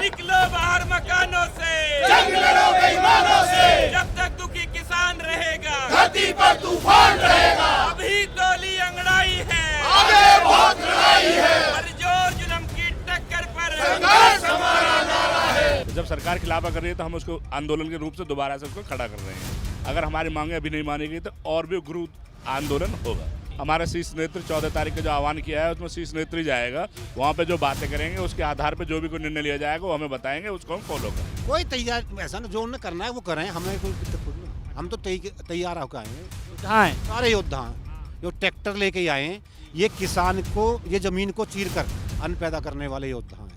निकलो बाहर मकानों से, जंग लड़ो बेईमानों से, जब तक दुखी किसान रहेगा धरती पर तूफान रहेगा। अभी तोली अंगड़ाई है, आगे बहुत लड़ाई है, और जोर जुल्म की टक्कर पर संघर्ष हमारा नारा है। जब सरकार खिलाफा कर रही है तो हम उसको आंदोलन के रूप से दोबारा से उसको खड़ा कर रहे हैं। अगर हमारी मांगे अभी नहीं मानी गई तो और भी उग्र आंदोलन होगा। हमारा शीर्ष नेतृत्व 14 तारीख का जो आह्वान किया है उसमें शीर्ष नेतृत्व जाएगा, वहाँ पे जो बातें करेंगे उसके आधार पे जो भी कोई निर्णय लिया जाएगा वो हमें बताएंगे, उसको हम फॉलो करेंगे। कोई तैयार ऐसा ना जो उन्हें करना है वो करें, हमें कोई दिक्कत थोड़ी है। हम तो तैयार होकर आए हैं, हाँ सारे योद्धा हैं जो ट्रैक्टर लेके आए हैं। ये किसान को, ये जमीन को चीर कर अन्न पैदा करने वाले योद्धा हैं।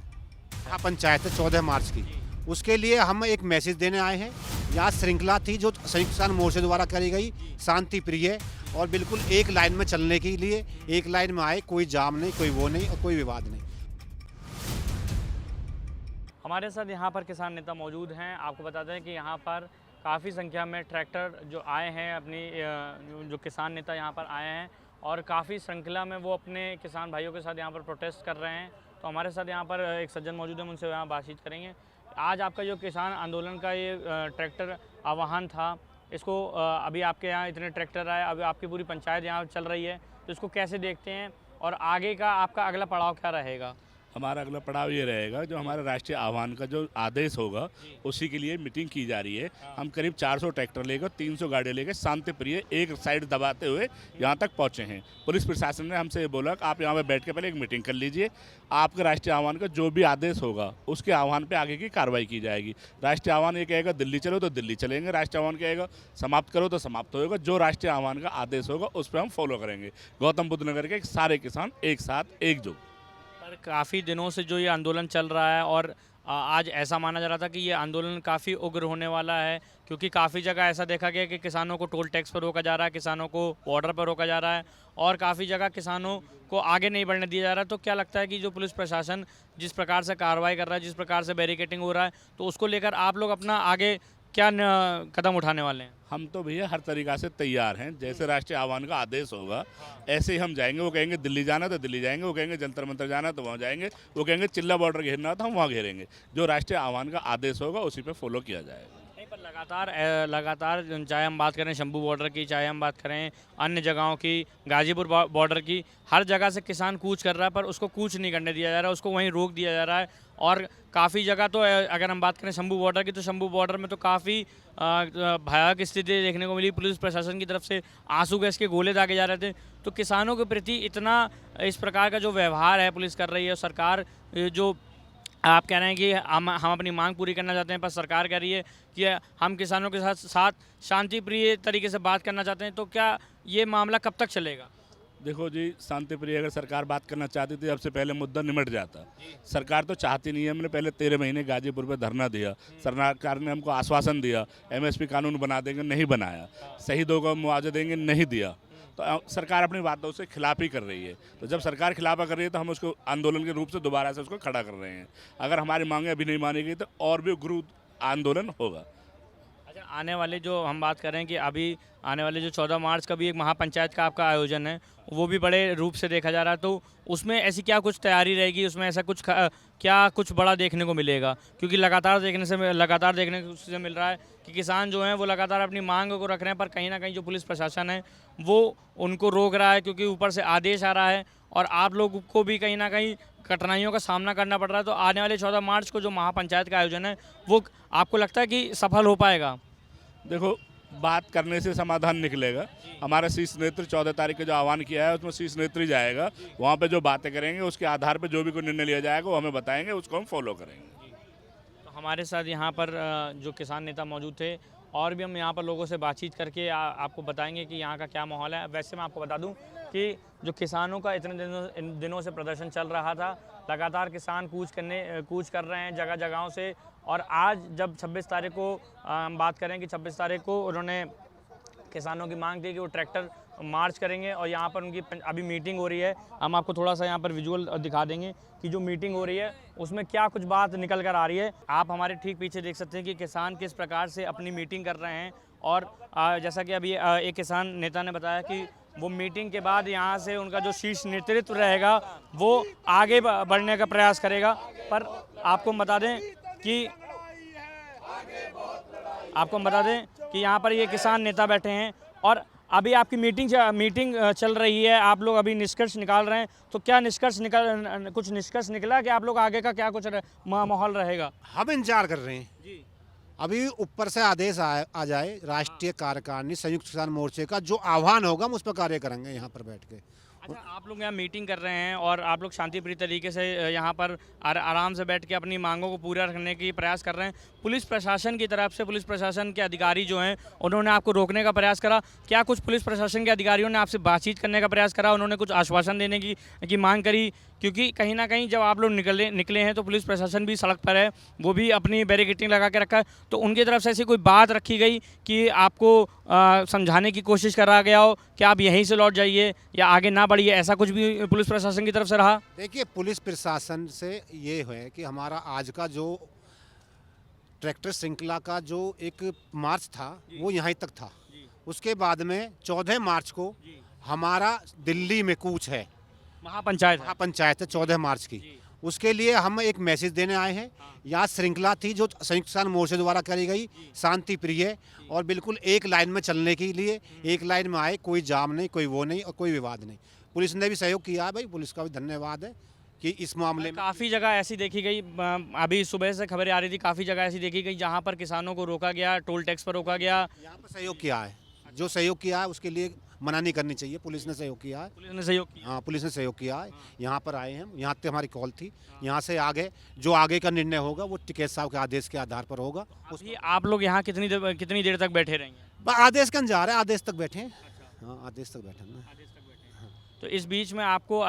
यहाँ पंचायत है 14 मार्च की, उसके लिए हम एक मैसेज देने आए हैं। यहाँ श्रृंखला थी जो संयुक्त किसान मोर्चे द्वारा करी गई, शांति प्रिय और बिल्कुल एक लाइन में चलने के लिए। एक लाइन में आए, कोई जाम नहीं, कोई वो नहीं और कोई विवाद नहीं। हमारे साथ यहाँ पर किसान नेता मौजूद हैं। आपको बताते हैं कि यहाँ पर काफ़ी संख्या में ट्रैक्टर जो आए हैं, अपनी जो किसान नेता यहाँ पर आए हैं और काफ़ी श्रृंखला में वो अपने किसान भाइयों के साथ यहाँ पर प्रोटेस्ट कर रहे हैं। तो हमारे साथ यहाँ पर एक सज्जन मौजूद है, उनसे यहाँ बातचीत करेंगे। आज आपका जो किसान आंदोलन का ये ट्रैक्टर आह्वान था, इसको अभी आपके यहाँ इतने ट्रैक्टर आए, अभी आपकी पूरी पंचायत यहाँ चल रही है, तो इसको कैसे देखते हैं और आगे का आपका अगला पड़ाव क्या रहेगा? हमारा अगला पड़ाव ये रहेगा, जो हमारा राष्ट्रीय आह्वान का जो आदेश होगा उसी के लिए मीटिंग की जा रही है। हम करीब 400 ट्रैक्टर लेकर 300 गाड़ी लेकर शांति प्रिय एक साइड दबाते हुए यहाँ तक पहुँचे हैं। पुलिस प्रशासन ने हमसे ये बोला कि आप यहाँ पे बैठ के पहले एक मीटिंग कर लीजिए, आपके राष्ट्रीय आह्वान का जो भी आदेश होगा उसके आह्वान पे आगे की कार्रवाई की जाएगी। राष्ट्रीय आह्वान ये कहेगा दिल्ली चलो तो दिल्ली चलेंगे, राष्ट्रीय आह्वान कहेगा समाप्त करो तो समाप्त होगा। जो राष्ट्रीय आह्वान का आदेश होगा उस पर हम फॉलो करेंगे। गौतम बुद्ध नगर के सारे किसान एक साथ एकजुट। पर काफ़ी दिनों से जो ये आंदोलन चल रहा है और आज ऐसा माना जा रहा था कि ये आंदोलन काफ़ी उग्र होने वाला है, क्योंकि काफ़ी जगह ऐसा देखा गया कि किसानों को टोल टैक्स पर रोका जा रहा है, किसानों को बॉर्डर पर रोका जा रहा है और काफ़ी जगह किसानों को आगे नहीं बढ़ने दिया जा रहा है। तो क्या लगता है कि जो पुलिस प्रशासन जिस प्रकार से कार्रवाई कर रहा है, जिस प्रकार से बैरिकेटिंग हो रहा है, तो उसको लेकर आप लोग अपना आगे क्या कदम उठाने वाले हैं? हम तो भैया हर तरीक़ा से तैयार हैं। जैसे राष्ट्रीय आह्वान का आदेश होगा ऐसे ही हम जाएंगे। वो कहेंगे दिल्ली जाना तो दिल्ली जाएंगे, वो कहेंगे जंतर मंतर जाना तो वहाँ जाएंगे, वो कहेंगे चिल्ला बॉर्डर घेरना तो हम वहाँ घेरेंगे। जो राष्ट्रीय आह्वान का आदेश होगा उसी पे फॉलो किया जाएगा। नहीं, पर लगातार चाहे हम बात करें शंभू बॉर्डर की, चाहे हम बात करें अन्य जगहों की, गाजीपुर बॉर्डर की, हर जगह से किसान कूच कर रहा है, पर उसको कूच नहीं करने दिया जा रहा है, उसको वहीं रोक दिया जा रहा है। और काफ़ी जगह तो अगर हम बात करें शंभू बॉर्डर की, तो शंभू बॉर्डर में तो काफ़ी भयावह स्थिति देखने को मिली। पुलिस प्रशासन की तरफ से आंसू गैस के गोले दागे जा रहे थे। तो किसानों के प्रति इतना इस प्रकार का जो व्यवहार है पुलिस कर रही है, सरकार जो आप कह रहे हैं कि हम अपनी मांग पूरी करना चाहते हैं, पर सरकार कह रही है कि हम किसानों के साथ शांति प्रिय तरीके से बात करना चाहते हैं, तो क्या ये मामला कब तक चलेगा? देखो जी, शांति प्रिय अगर सरकार बात करना चाहती थी सबसे पहले मुद्दा निमट जाता। सरकार तो चाहती नहीं है। हमने पहले 13 महीने गाजीपुर पे धरना दिया, सरकार ने हमको आश्वासन दिया MSP कानून बना देंगे, नहीं बनाया। शहीदों को मुआवजा देंगे, नहीं दिया। तो सरकार अपनी बातों से खिलाफ ही कर रही है। तो जब सरकार खिलाफा कर रही है तो हम उसको आंदोलन के रूप से दोबारा से उसको खड़ा कर रहे हैं। अगर हमारी मांगे अभी नहीं मानी गई तो और भी उग्र आंदोलन होगा। अच्छा, आने वाले जो हम बात कर रहे हैं कि अभी आने वाले जो 14 मार्च का भी एक महापंचायत का आपका आयोजन है, वो भी बड़े रूप से देखा जा रहा है, तो उसमें ऐसी क्या कुछ तैयारी रहेगी? उसमें ऐसा कुछ क्या कुछ बड़ा देखने को मिलेगा? क्योंकि लगातार देखने से मिल रहा है कि किसान जो हैं वो लगातार अपनी मांग को रख रहे हैं, पर कहीं ना कहीं जो पुलिस प्रशासन है वो उनको रोक रहा है, क्योंकि ऊपर से आदेश आ रहा है और आप लोग को भी कहीं ना कहीं कठिनाइयों का सामना करना पड़ रहा है। तो आने वाले 14 मार्च को जो महापंचायत का आयोजन है वो आपको लगता है कि सफल हो पाएगा? देखो, बात करने से समाधान निकलेगा। हमारा शीर्ष नेतृत्व 14 तारीख का जो आह्वान किया है उसमें शीर्ष नेतृत्व जाएगा, वहाँ पे जो बातें करेंगे उसके आधार पे जो भी कोई निर्णय लिया जाएगा वो हमें बताएंगे, उसको हम फॉलो करेंगे। तो हमारे साथ यहाँ पर जो किसान नेता मौजूद थे और भी हम यहाँ पर लोगों से बातचीत करके आपको बताएंगे कि यहाँ का क्या माहौल है। वैसे मैं आपको बता दूँ कि जो किसानों का इतने दिनों से प्रदर्शन चल रहा था, लगातार किसान कूच कर रहे हैं जगह जगहों से। और आज जब 26 तारीख को हम बात करें कि 26 तारीख को उन्होंने किसानों की मांग थी कि वो ट्रैक्टर मार्च करेंगे और यहाँ पर उनकी अभी मीटिंग हो रही है। हम आपको थोड़ा सा यहाँ पर विजुअल दिखा देंगे कि जो मीटिंग हो रही है उसमें क्या कुछ बात निकल कर आ रही है। आप हमारे ठीक पीछे देख सकते हैं कि किसान किस प्रकार से अपनी मीटिंग कर रहे हैं। और जैसा कि अभी एक किसान नेता ने बताया कि वो मीटिंग के बाद यहाँ से उनका जो शीर्ष नेतृत्व रहेगा वो आगे बढ़ने का प्रयास करेगा। पर आपको बता दें कि यहाँ पर ये किसान नेता बैठे हैं और अभी आपकी मीटिंग चल रही है, आप लोग अभी निष्कर्ष निकाल रहे हैं। तो क्या कुछ निष्कर्ष निकला कि आप लोग आगे का क्या कुछ माहौल रहेगा? हम इंतजार कर रहे हैं जी। अभी ऊपर से आदेश आ जाए राष्ट्रीय कार्यकारिणी संयुक्त किसान मोर्चे का, जो आह्वान होगा हम उस पर कार्य करेंगे यहाँ पर बैठ के। अच्छा, आप लोग यहाँ मीटिंग कर रहे हैं और आप लोग शांतिप्रिय तरीके से यहाँ पर आराम से बैठ के अपनी मांगों को पूरा करने की प्रयास कर रहे हैं। पुलिस प्रशासन की तरफ से पुलिस प्रशासन के अधिकारी जो हैं उन्होंने आपको रोकने का प्रयास करा? क्या कुछ पुलिस प्रशासन के अधिकारियों ने आपसे बातचीत करने का प्रयास करा? उन्होंने कुछ आश्वासन देने की मांग करी? क्योंकि कहीं ना कहीं जब आप लोग निकले हैं तो पुलिस प्रशासन भी सड़क पर है, वो भी अपनी बैरिकेडिंग लगा के रखा है। तो उनकी तरफ से ऐसी कोई बात रखी गई कि आपको समझाने की कोशिश करा गया हो कि आप यहीं से लौट जाइए या आगे ना बढ़िए, ऐसा कुछ भी पुलिस प्रशासन की तरफ से रहा? देखिए, पुलिस प्रशासन से ये है कि हमारा आज का जो ट्रैक्टर श्रृंखला का जो एक मार्च था वो यहीं तक था। उसके बाद में 14 मार्च को हमारा दिल्ली में कूच है, महापंचायत है 14 मार्च की। उसके लिए हम एक मैसेज देने आए हैं। यहाँ श्रृंखला थी जो संयुक्त किसान मोर्चे द्वारा करी गई, शांति प्रिय और बिल्कुल एक लाइन में चलने के लिए एक लाइन में आए, कोई जाम नहीं, कोई वो नहीं और कोई विवाद नहीं। पुलिस ने भी सहयोग किया है भाई, पुलिस का भी धन्यवाद है कि इस मामले में। काफ़ी जगह ऐसी देखी गई, अभी सुबह से खबरें आ रही थी, काफ़ी जगह ऐसी देखी गई जहाँ पर किसानों को रोका गया, टोल टैक्स पर रोका गया। यहाँ पर सहयोग किया है, जो सहयोग किया है उसके लिए मना नहीं करनी चाहिए। पुलिस ने सहयोग किया है, पुलिस ने सहयोग किया। हाँ, पुलिस ने सहयोग किया है। यहाँ पर आए हैं, यहाँ तक हमारी कॉल थी। यहाँ से आगे जो आगे का निर्णय होगा वो टिकैत साहब के आदेश के आधार पर होगा। अभी आप लोग यहाँ कितनी देर तक बैठे रहेंगे? आदेश का इंतजार है, आदेश तक बैठे हैं। हाँ, आदेश तक बैठे हैं। तो इस बीच में आपको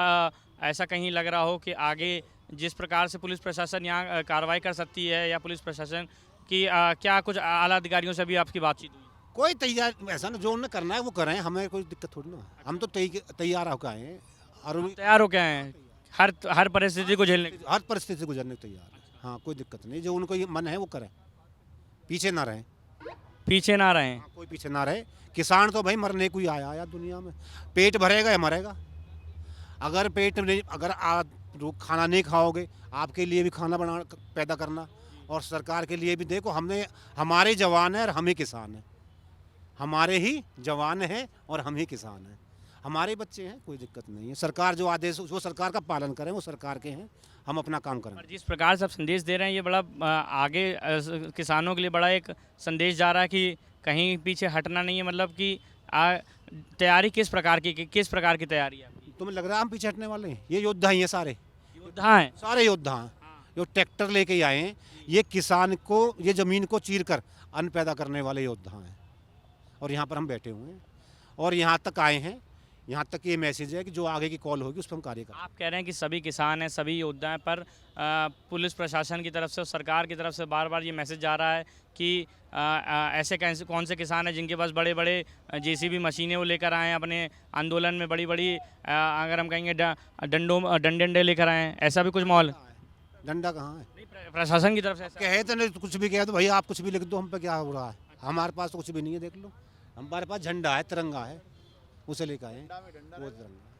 ऐसा कहीं लग रहा हो कि आगे जिस प्रकार से पुलिस प्रशासन यहाँ कार्रवाई कर सकती है या पुलिस प्रशासन की क्या कुछ आला अधिकारियों से भी आपकी बातचीत हुई? कोई तैयार ऐसा ना, जो उन्हें करना है वो करें, हमें कोई दिक्कत थोड़ी ना। हम तो तैयार होकर आए हैं और तैयार हो क्या हैं हर परिस्थिति को झेलने हर परिस्थिति से गुजरने को तैयार है। हाँ, कोई दिक्कत नहीं, जो उनको ये मन है वो करें, पीछे ना रहें। कोई पीछे ना रहे। किसान तो भाई मरने को ही आया यार दुनिया में, पेट भरेगा या मरेगा। अगर पेट नहीं, अगर आप खाना नहीं खाओगे, आपके लिए भी खाना पैदा करना और सरकार के लिए भी। देखो, हमारे जवान हैं और हम ही किसान हैं, हमारे ही जवान हैं और हम ही किसान हैं, हमारे बच्चे हैं, कोई दिक्कत नहीं है। सरकार जो आदेश वो सरकार का पालन करें, वो सरकार के हैं, हम अपना काम करें। पर जिस प्रकार से आप संदेश दे रहे हैं ये बड़ा आगे किसानों के लिए बड़ा एक संदेश जा रहा है कि कहीं पीछे हटना नहीं है। मतलब कि तैयारी किस प्रकार की तैयारी है? तुम्हें लग रहा है हम पीछे हटने वाले हैं? ये योद्धा ही हैं, सारे योद्धा हैं, सारे योद्धा हैं। जो ट्रैक्टर लेके आए हैं, ये किसान को, ये ज़मीन को चीर कर अन्न पैदा करने वाले योद्धा हैं। और यहाँ पर हम बैठे हुए हैं और यहाँ तक आए हैं। यहाँ तक ये मैसेज है कि जो आगे की कॉल होगी उस पर हम कार्य करें। आप कह रहे हैं कि सभी किसान हैं, सभी योद्धा हैं, पर पुलिस प्रशासन की तरफ से और सरकार की तरफ से बार बार ये मैसेज जा रहा है कि ऐसे कौन से किसान हैं जिनके पास बड़े बड़े जेसीबी मशीनें वो लेकर आए हैं अपने आंदोलन में, बड़ी बड़ी अगर हम कहेंगे डंडे लेकर आए हैं, ऐसा भी कुछ माहौल? डंडा कहाँ है? नहीं, प्रशासन की तरफ से कहे तो नहीं, कुछ भी कहे तो भाई आप कुछ भी लिख दो, हम पे क्या हो रहा है? हमारे पास तो कुछ भी नहीं है, देख लो। हमारे पास झंडा है, तिरंगा है, उसे लेकर आए वो तिरंगा।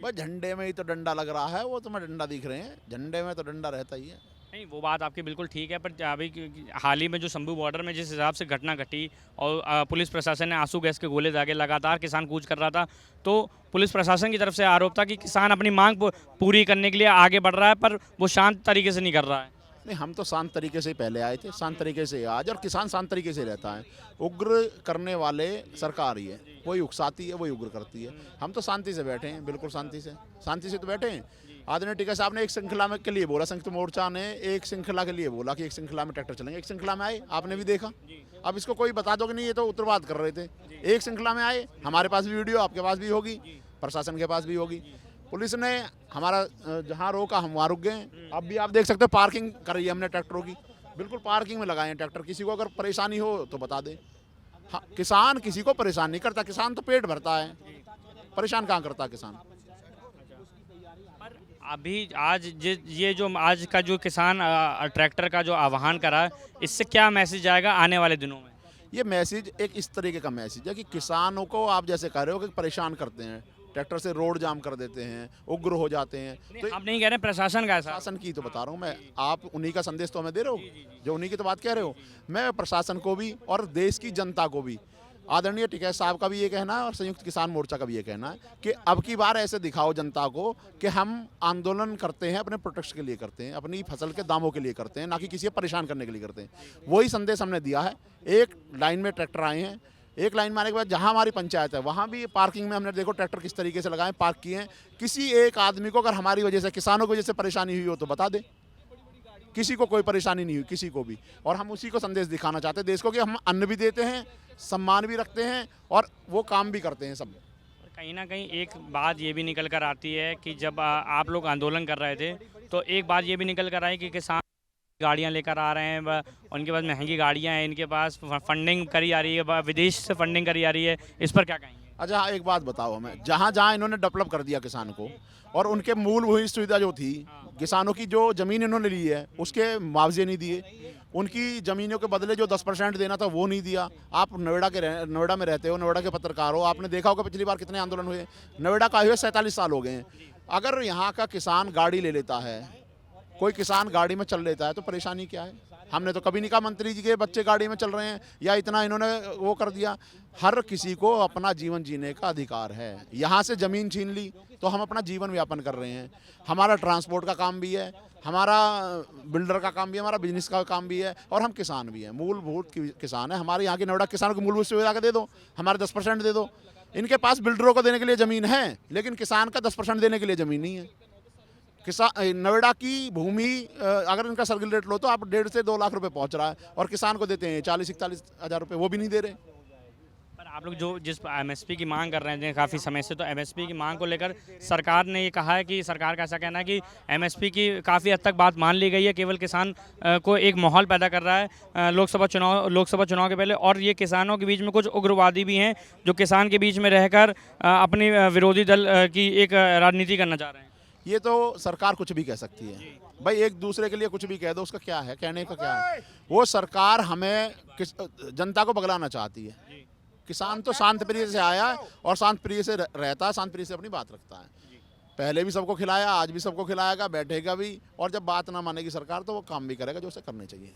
बस झंडे में ही तो डंडा लग रहा है, वो तुम्हें डंडा दिख रहे हैं, झंडे में तो डंडा रहता ही है। नहीं, वो बात आपकी बिल्कुल ठीक है, पर अभी हाल ही में जो शंभू बॉर्डर में जिस हिसाब से घटना घटी और पुलिस प्रशासन ने आंसू गैस के गोले दागे, लगातार किसान कूच कर रहा था, तो पुलिस प्रशासन की तरफ से आरोप था कि किसान अपनी मांग पूरी करने के लिए आगे बढ़ रहा है, पर वो शांत तरीके से नहीं कर रहा है। नहीं, हम तो शांत तरीके से ही पहले आए थे, शांत तरीके से आज, और किसान शांत तरीके से रहता है। उग्र करने वाले सरकार ही है, वही उकसाती है, वही उग्र करती है। हम तो शांति से बैठे हैं, बिल्कुल शांति से तो बैठे हैं। आदरणीय टिकैत साहब ने एक श्रृंखला में के लिए बोला, संयुक्त मोर्चा ने एक श्रृंखला के लिए बोला कि एक श्रृंखला में ट्रैक्टर चलेंगे। एक श्रृंखला में आए, आपने भी देखा। अब इसको कोई बता दो कि नहीं, ये तो उत्तरवाद कर रहे थे। एक श्रृंखला में आए, हमारे पास भी वीडियो, आपके पास भी होगी, प्रशासन के पास भी होगी। पुलिस ने हमारा जहाँ रोका हम वहाँ रुक गए। अब भी आप देख सकते हो पार्किंग कर रही है हमने ट्रैक्टरों की, बिल्कुल पार्किंग में लगाए हैं ट्रैक्टर। किसी को अगर परेशानी हो तो बता दें। हाँ, किसान किसी को परेशान नहीं करता, किसान तो पेट भरता है, परेशान कहाँ करता किसान। अभी आज ये जो आज का जो किसान ट्रैक्टर का जो आह्वान करा है, इससे क्या मैसेज आएगा आने वाले दिनों में? ये मैसेज एक इस तरीके का मैसेज है कि किसानों को आप जैसे कह रहे हो कि परेशान करते हैं, ट्रैक्टर से रोड जाम कर देते हैं, उग्र हो जाते हैं। तो आप नहीं कह रहे प्रशासन का ऐसा? प्रशासन की तो बता रहा हूँ मैं, आप उन्हीं का संदेश तो हमें दे रहे हो, जो उन्हीं की तो बात कह रहे हो। मैं प्रशासन को भी और देश की जनता को भी, आदरणीय टिकैत साहब का भी ये कहना है और संयुक्त किसान मोर्चा का भी ये कहना है कि अब की बार ऐसे दिखाओ जनता को कि हम आंदोलन करते हैं अपने प्रोटेक्ट के लिए करते हैं, अपनी फसल के दामों के लिए करते हैं, ना कि किसी को परेशान करने के लिए करते हैं। वही संदेश हमने दिया है। एक लाइन में ट्रैक्टर आए हैं, एक लाइन में आने के बाद जहाँ हमारी पंचायत है वहाँ भी पार्किंग में हमने देखो ट्रैक्टर किस तरीके से लगाए, पार्क किए हैं। किसी एक आदमी को अगर हमारी वजह से, किसानों की वजह से परेशानी हुई हो तो बता दे। किसी को कोई परेशानी नहीं हुई, किसी को भी। और हम उसी को संदेश दिखाना चाहते हैं देश को कि हम अन्न भी देते हैं, सम्मान भी रखते हैं और वो काम भी करते हैं सब। कहीं ना कहीं एक बात ये भी निकल कर आती है कि जब आप लोग आंदोलन कर रहे थे तो एक बात ये भी निकल कर आई कि किसान गाड़ियां लेकर आ रहे हैं, उनके पास महंगी गाड़ियां हैं, इनके पास फंडिंग करी जा रही है, विदेश से फंडिंग करी जा रही है, इस पर क्या कहेंगे? अच्छा हाँ, एक बात बताओ हमें, जहाँ जहाँ इन्होंने डेवलप कर दिया किसान को और उनके मूलभूत सुविधा जो थी, किसानों की जो ज़मीन इन्होंने ली है उसके मुआवजे नहीं दिए, उनकी ज़मीनों के बदले जो 10% देना था वो नहीं दिया। आप नोएडा में रहते हो, नोएडा के पत्रकार हो, आपने देखा होगा पिछली बार कितने आंदोलन हुए। नोएडा का हुए 47 साल हो गए हैं। अगर यहाँ का किसान गाड़ी ले लेता है, कोई किसान गाड़ी में चल लेता है तो परेशानी क्या है? हमने तो कभी नहीं कहा मंत्री जी के बच्चे गाड़ी में चल रहे हैं या इतना इन्होंने वो कर दिया। हर किसी को अपना जीवन जीने का अधिकार है। यहाँ से ज़मीन छीन ली तो हम अपना जीवन व्यापन कर रहे हैं। हमारा ट्रांसपोर्ट का काम भी है, हमारा बिल्डर का काम भी है, हमारा बिजनेस का काम भी है और हम किसान भी हैं, मूलभूत किसान है। हमारे यहाँ के नोएडा किसानों को मूलभूत सुविधा का दे दो, हमारे 10% दे दो। इनके पास बिल्डरों को देने के लिए ज़मीन है लेकिन किसान का 10% देने के लिए ज़मीन नहीं है। नोएडा की भूमि अगर इनका सर्किल रेट लो तो आप 1.5 से 2 लाख रुपए पहुंच रहा है और किसान को देते हैं 40-41 हज़ार रुपये, वो भी नहीं दे रहे। पर आप लोग जो जिस एमएसपी की मांग कर रहे हैं काफ़ी समय से, तो एमएसपी की मांग को लेकर सरकार ने ये कहा है कि सरकार का ऐसा कहना है कि एमएसपी की काफ़ी हद तक बात मान ली गई है, केवल किसान को एक माहौल पैदा कर रहा है लोकसभा चुनाव के पहले। और ये किसानों के बीच में कुछ उग्रवादी भी हैं जो किसान के बीच में रहकर अपनी विरोधी दल की एक राजनीति करना चाह रहे हैं। ये तो सरकार कुछ भी कह सकती है भाई, एक दूसरे के लिए कुछ भी कह दो, उसका क्या है, कहने का क्या है। वो सरकार हमें जनता को बगलाना चाहती है। किसान तो शांत प्रिय से आया है और शांत प्रिय से रहता है, शांत प्रिय से अपनी बात रखता है। पहले भी सबको खिलाया, आज भी सबको खिलाएगा, बैठेगा भी, और जब बात ना मानेगी सरकार तो वो काम भी करेगा जो उसे करने चाहिए।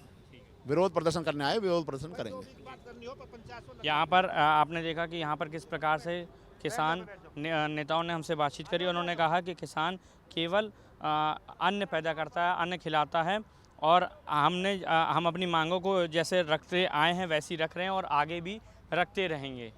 विरोध प्रदर्शन करने आए, विरोध प्रदर्शन करेंगे। यहाँ पर आपने देखा कि यहाँ पर किस प्रकार से किसान नेताओं ने हमसे बातचीत करी। उन्होंने कहा कि किसान केवल अन्न पैदा करता है, अन्न खिलाता है और हम अपनी मांगों को जैसे रखते आए हैं वैसी रख रहे हैं और आगे भी रखते रहेंगे।